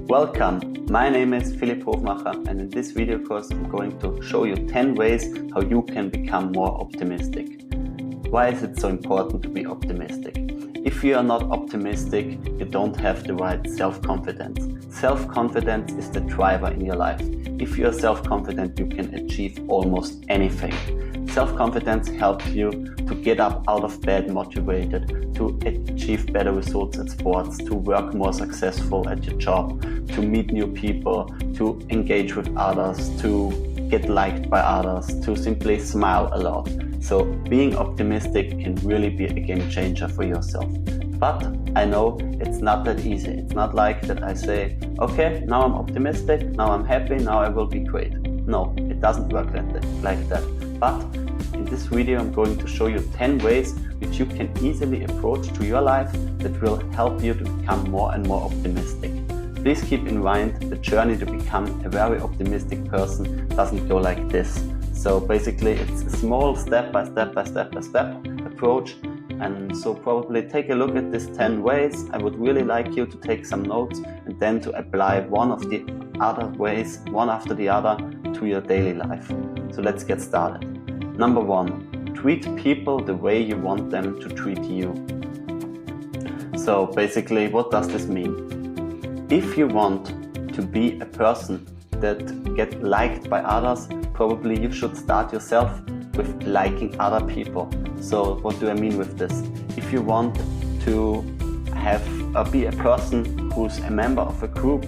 Welcome, my name is Hofmacher, and in this video course I'm going to show you 10 ways how you can become more optimistic. Why is it so important to be optimistic? If you are not optimistic, you don't have the right self-confidence. Self-confidence is the driver in your life. If you are self-confident, you can achieve almost anything. Self-confidence helps you to get up out of bed motivated, to achieve better results at sports, to work more successful at your job, to meet new people, to engage with others, to get liked by others, to simply smile a lot. So being optimistic can really be a game changer for yourself. But I know it's not that easy. It's not like that I say, okay, now I'm optimistic, now I'm happy, now I will be great. No, it doesn't work like that. But in this video, I'm going to show you 10 ways which you can easily approach to your life that will help you to become more and more optimistic. Please keep in mind the journey to become a very optimistic person doesn't go like this. So basically it's a small step by step approach. And so probably take a look at these 10 ways. I would really like you to take some notes and then to apply one of the other ways, one after the other, to your daily life. So let's get started. Number 1, treat people the way you want them to treat you. So basically, what does this mean? If you want to be a person that gets liked by others, probably you should start yourself with liking other people. So what do I mean with this? If you want to be a person who's a member of a group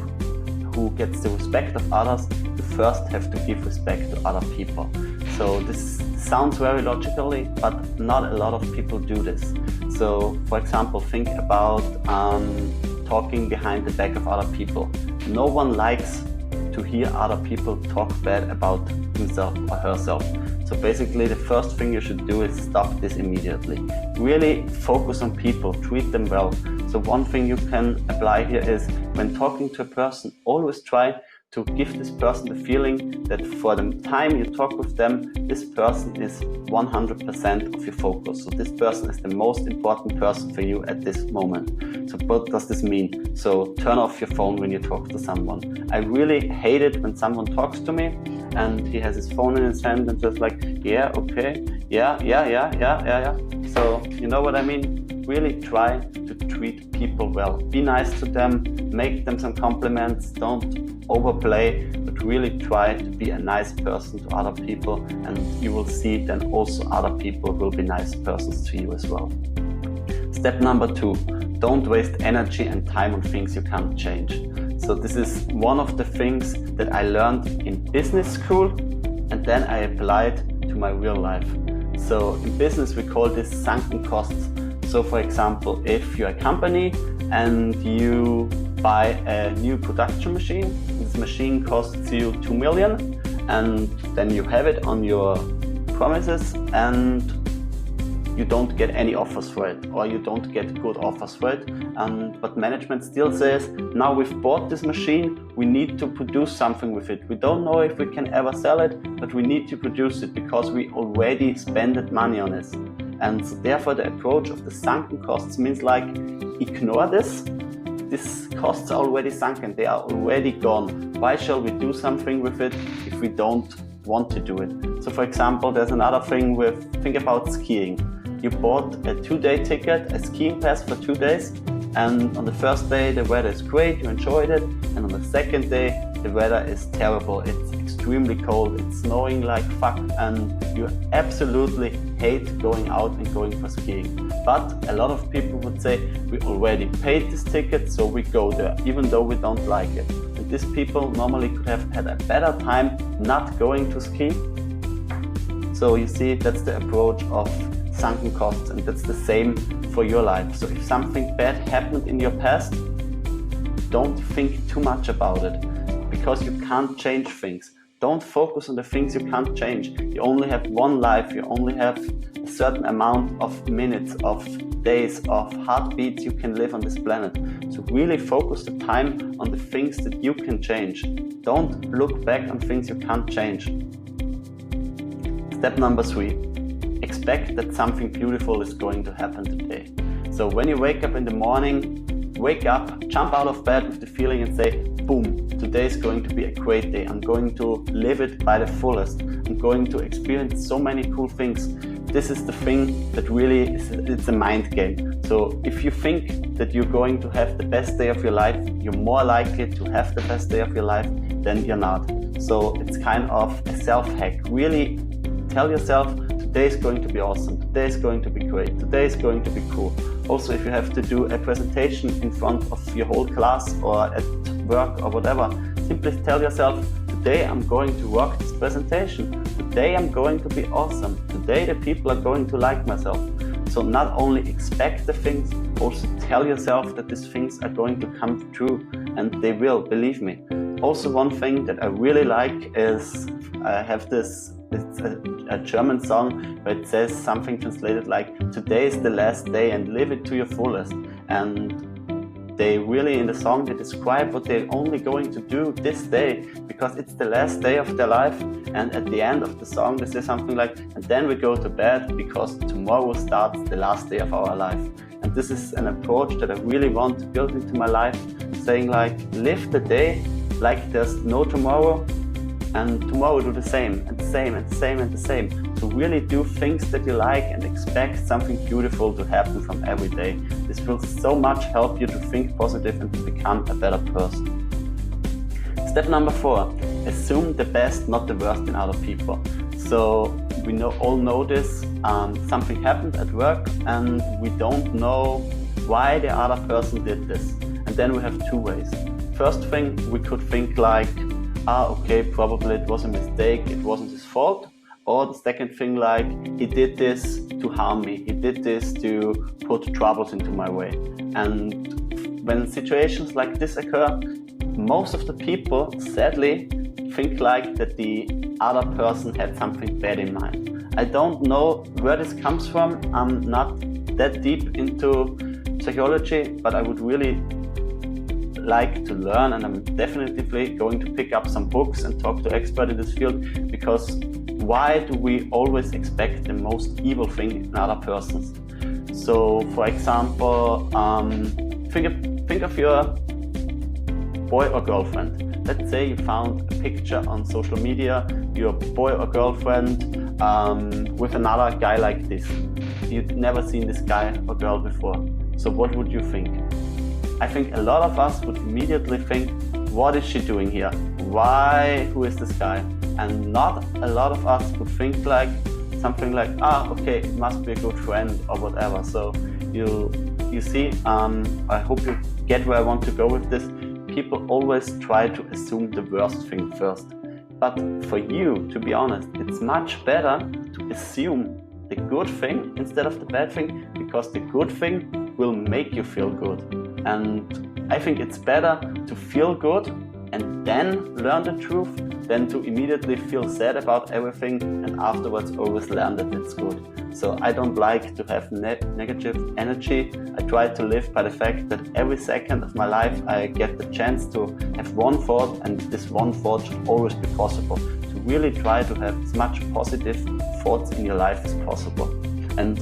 who gets the respect of others, you first have to give respect to other people. So this sounds very logically, but not a lot of people do this. So for example, think about talking behind the back of other people. No one likes to hear other people talk bad about himself or herself. So basically the first thing you should do is stop this immediately. Really focus on people, treat them well. So one thing you can apply here is when talking to a person, always try to give this person the feeling that for the time you talk with them, this person is 100% of your focus. So this person is the most important person for you at this moment. So what does this mean? So turn off your phone when you talk to someone. I really hate it when someone talks to me and he has his phone in his hand and just like, yeah, okay, yeah. So you know what I mean? Really try to treat people well. Be nice to them, make them some compliments, don't overplay, but really try to be a nice person to other people, and you will see then also other people will be nice persons to you as well. Step number 2, don't waste energy and time on things you can't change. So this is one of the things that I learned in business school and then I applied to my real life. So in business we call this sunken costs. So for example, if you're a company and you buy a new production machine, this machine costs you 2 million and then you have it on your premises and you don't get any offers for it, or you don't get good offers for it, but management still says, now we've bought this machine, we need to produce something with it. We don't know if we can ever sell it, but we need to produce it because we already spent money on it. And so therefore the approach of the sunken costs means like, ignore this. These costs are already sunken, they are already gone. Why shall we do something with it if we don't want to do it? So for example, there's another thing think about skiing. You bought a 2-day ticket, a skiing pass for 2 days, and on the first day the weather is great, you enjoyed it, and on the second day the weather is terrible, it's extremely cold, it's snowing like fuck, and you absolutely hate going out and going for skiing. But a lot of people would say, we already paid this ticket, so we go there, even though we don't like it. And these people normally could have had a better time not going to ski. So you see, that's the approach of sunken costs, and that's the same for your life. So if something bad happened in your past, don't think too much about it, because you can't change things. Don't focus on the things you can't change. You only have one life, you only have a certain amount of minutes, of days, of heartbeats you can live on this planet. So really focus the time on the things that you can change. Don't look back on things you can't change. Step number 3. Expect that something beautiful is going to happen today. So when you wake up in the morning, wake up, jump out of bed with the feeling and say, boom, today is going to be a great day. I'm going to live it by the fullest. I'm going to experience so many cool things. This is the thing that really it's a mind game. So if you think that you're going to have the best day of your life, you're more likely to have the best day of your life than you're not. So it's kind of a self-hack. Really tell yourself, today is going to be awesome, today is going to be great, today is going to be cool. Also, if you have to do a presentation in front of your whole class or at work or whatever, simply tell yourself, today I'm going to rock this presentation. Today I'm going to be awesome. Today the people are going to like myself. So not only expect the things, also tell yourself that these things are going to come true, and they will, believe me. Also, one thing that I really like is I have this, it's a German song where it says something translated like, today is the last day and live it to your fullest. And they really, in the song, they describe what they're only going to do this day because it's the last day of their life. And at the end of the song, they say something like, and then we go to bed because tomorrow starts the last day of our life. And this is an approach that I really want to build into my life, saying like, live the day like there's no tomorrow, and tomorrow do the same and the same and the same and the same. So really do things that you like and expect something beautiful to happen from every day. This will so much help you to think positive and to become a better person. Step number 4, assume the best, not the worst in other people. So we all know this, something happened at work and we don't know why the other person did this. And then we have two ways. First thing, we could think like, okay, probably it was a mistake, it wasn't his fault. Or the second thing, like, he did this to harm me, he did this to put troubles into my way. And when situations like this occur, most of the people sadly think like that the other person had something bad in mind. I don't know where this comes from, I'm not that deep into psychology, but I would really like to learn, and I'm definitely going to pick up some books and talk to experts in this field, because why do we always expect the most evil thing in other persons? So for example, think of your boy or girlfriend. Let's say you found a picture on social media, your boy or girlfriend with another guy like this. You'd never seen this guy or girl before. So what would you think? I think a lot of us would immediately think, what is she doing here? Why? Who is this guy? And not a lot of us would think like something like, okay, it must be a good friend or whatever. So you see, I hope you get where I want to go with this. People always try to assume the worst thing first. But for you, to be honest, it's much better to assume the good thing instead of the bad thing, because the good thing will make you feel good. And I think it's better to feel good and then learn the truth than to immediately feel sad about everything and afterwards always learn that it's good. So I don't like to have negative energy. I try to live by the fact that every second of my life I get the chance to have one thought, and this one thought should always be possible. To really try to have as much positive thoughts in your life as possible. And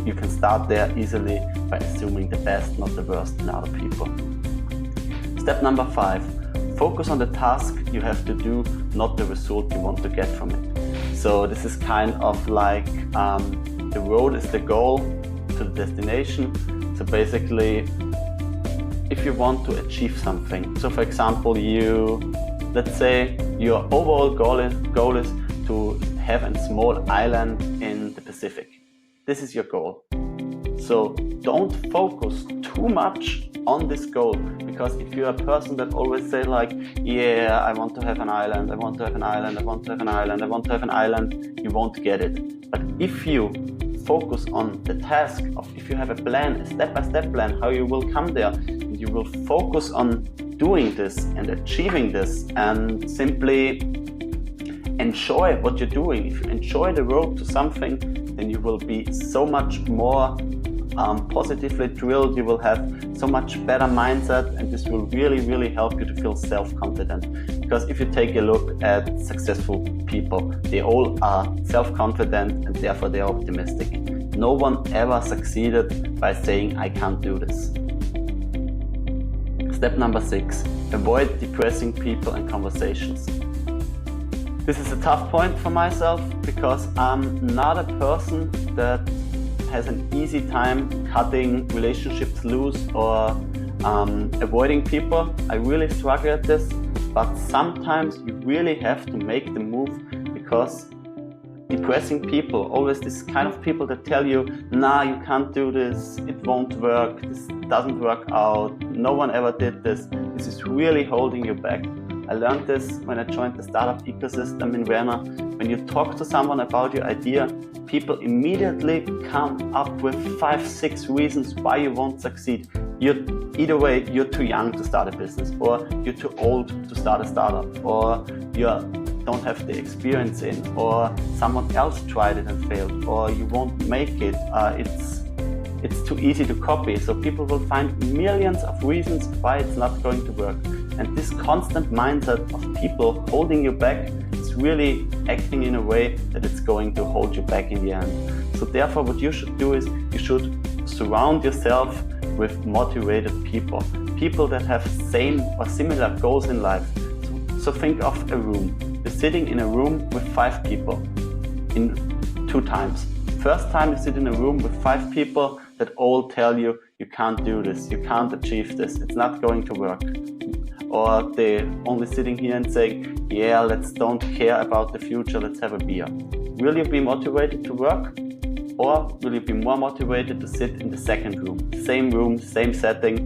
you can start there easily by assuming the best, not the worst in other people. Step number 5, focus on the task you have to do, not the result you want to get from it. So this is kind of like the road is the goal to the destination. So basically, if you want to achieve something, so for example, let's say your overall goal is to have a small island in the Pacific. This is your goal. So don't focus too much on this goal, because if you're a person that always say like, yeah, I want to have an island, I want to have an island, I want to have an island, I want to have an island, you won't get it. But if you focus on the task of, if you have a plan, a step-by-step plan, how you will come there, and you will focus on doing this and achieving this and simply enjoy what you're doing. If you enjoy the road to something, then you will be so much more positively drilled, you will have so much better mindset, and this will really, really help you to feel self-confident. Because if you take a look at successful people, they all are self-confident and therefore they are optimistic. No one ever succeeded by saying, I can't do this. Step number 6, avoid depressing people and conversations. This is a tough point for myself because I'm not a person that has an easy time cutting relationships loose or avoiding people. I really struggle at this, but sometimes you really have to make the move because depressing people, always this kind of people that tell you, nah, you can't do this, it won't work, this doesn't work out, no one ever did this. This is really holding you back. I learned this when I joined the startup ecosystem in Vienna. When you talk to someone about your idea, people immediately come up with 5-6 reasons why you won't succeed. Either way, you're too young to start a business, or you're too old to start a startup, or you don't have the experience in, or someone else tried it and failed, or you won't make it. It's too easy to copy. So people will find millions of reasons why it's not going to work. And this constant mindset of people holding you back is really acting in a way that it's going to hold you back in the end. So therefore, what you should do is you should surround yourself with motivated people that have same or similar goals in life. So think of a room. You're sitting in a room with 5 people in 2 times. First time you sit in a room with 5 people that all tell you, you can't do this, you can't achieve this, it's not going to work. Or they're only sitting here and saying, yeah, let's don't care about the future, let's have a beer. Will you be motivated to work? Or will you be more motivated to sit in the second room, same setting,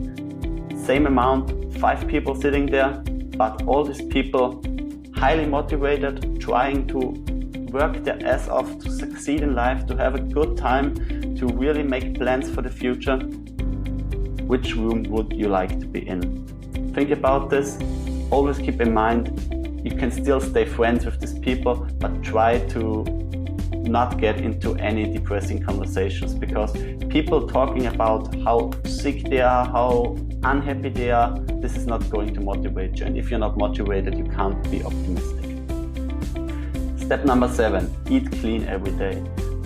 same amount, 5 people sitting there, but all these people highly motivated, trying to work their ass off to succeed in life, to have a good time, to really make plans for the future? Which room would you like to be in? Think about this. Always keep in mind, you can still stay friends with these people, but try to not get into any depressing conversations, because people talking about how sick they are, how unhappy they are, this is not going to motivate you. And if you're not motivated, you can't be optimistic. Step number 7, eat clean every day.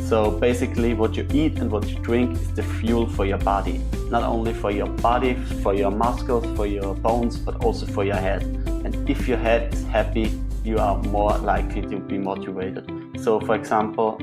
So basically what you eat and what you drink is the fuel for your body. Not only for your body, for your muscles, for your bones, but also for your head. And if your head is happy, you are more likely to be motivated. So for example,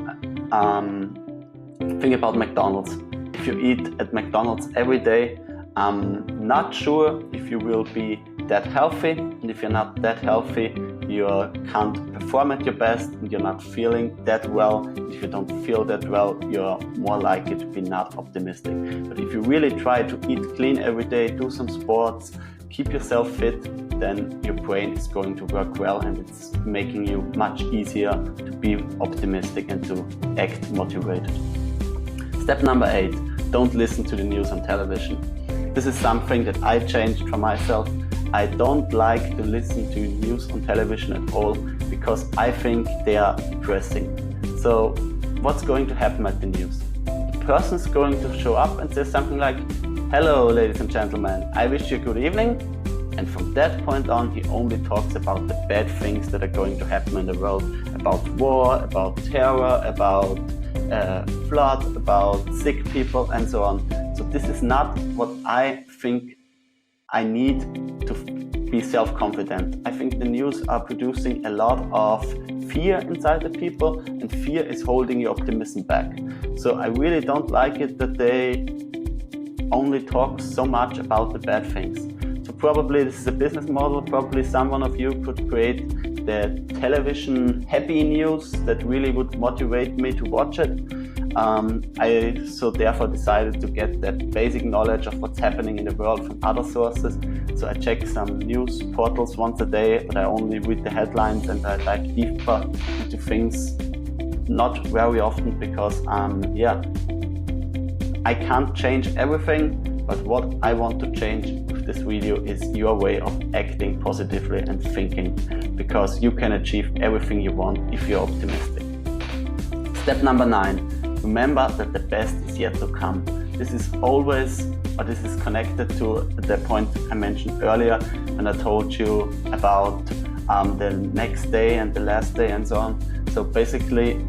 think about McDonald's. If you eat at McDonald's every day, I'm not sure if you will be that healthy. And if you're not that healthy, you can't perform at your best and you're not feeling that well. If you don't feel that well, you're more likely to be not optimistic. But if you really try to eat clean every day, do some sports, keep yourself fit, then your brain is going to work well and it's making you much easier to be optimistic and to act motivated. Step number 8, don't listen to the news on television. This is something that I changed for myself. I don't like to listen to news on television at all because I think they are depressing. So what's going to happen at the news? The person's going to show up and say something like, hello ladies and gentlemen, I wish you a good evening. And from that point on, he only talks about the bad things that are going to happen in the world, about war, about terror, about flood, about sick people and so on. So this is not what I think I need to be self-confident. I think the news are producing a lot of fear inside the people, and fear is holding your optimism back. So I really don't like it that they only talk so much about the bad things. So probably this is a business model, probably someone of you could create the television happy news that really would motivate me to watch it. I so therefore decided to get that basic knowledge of what's happening in the world from other sources. So I check some news portals once a day, but I only read the headlines and I dive deeper into things, not very often because I can't change everything, but what I want to change with this video is your way of acting positively and thinking, because you can achieve everything you want if you're optimistic. Step number 9. Remember that the best is yet to come. This is always, or this is connected to the point I mentioned earlier when I told you about the next day and the last day and so on. So basically,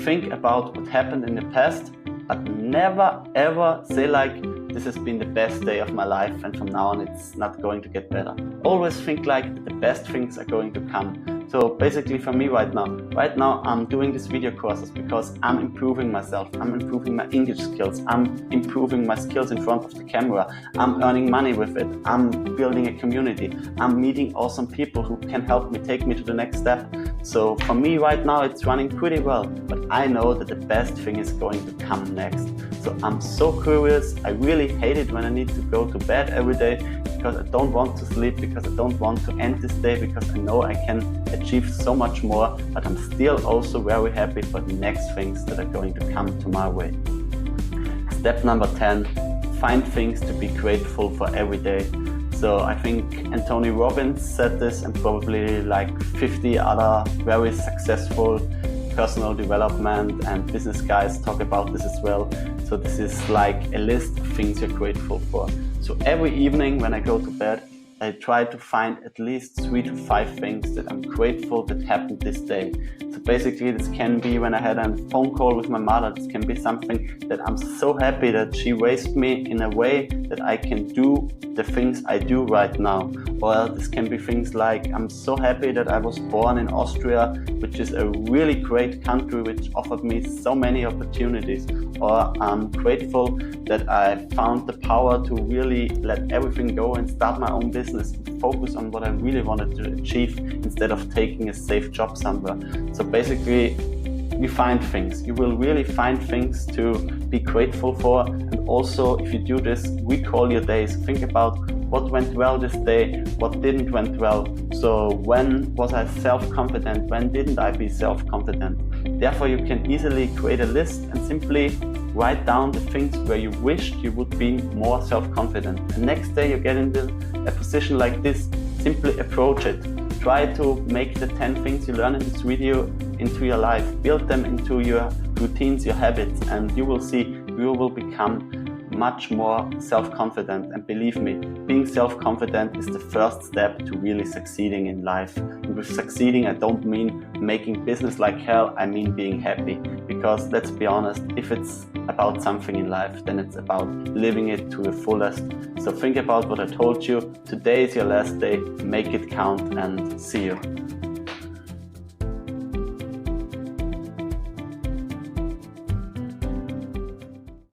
think about what happened in the past, but never ever say like, this has been the best day of my life and from now on it's not going to get better. Always think like the best things are going to come. So basically for me right now I'm doing these video courses because I'm improving myself, I'm improving my English skills, I'm improving my skills in front of the camera, I'm earning money with it, I'm building a community, I'm meeting awesome people who can help me, take me to the next step. So for me right now it's running pretty well, but I know that the best thing is going to come next. So I'm so curious. I really hate it when I need to go to bed every day because I don't want to sleep, because I don't want to end this day, because I know I can achieve so much more, but I'm still also very happy for the next things that are going to come to my way. Step number 10, find things to be grateful for every day. So I think Anthony Robbins said this, and probably like 50 other very successful personal development and business guys talk about this as well. So this is like a list of things you're grateful for. So every evening when I go to bed, I try to find at least 3 to 5 things that I'm grateful that happened this day. So basically this can be when I had a phone call with my mother, this can be something that I'm so happy that she raised me in a way that I can do the things I do right now. Or this can be things like I'm so happy that I was born in Austria, which is a really great country which offered me so many opportunities. Or I'm grateful that I found the power to really let everything go and start my own business and focus on what I really wanted to achieve instead of taking a safe job somewhere. So basically you find things, you will really find things to be grateful for. And also if you do this, recall your days, think about what went well this day, what didn't went well. So when was I self-confident, when didn't I be self-confident? Therefore you can easily create a list and simply write down the things where you wished you would be more self-confident. The next day you get into a position like this, simply approach it. Try to make the 10 things you learn in this video into your life. Build them into your routines, your habits, and you will see you will become much more self-confident. And believe me, being self-confident is the first step to really succeeding in life. And with succeeding, I don't mean making business like hell, I mean being happy. Because let's be honest, if it's about something in life, then it's about living it to the fullest. So think about what I told you. Today is your last day, make it count, and see you.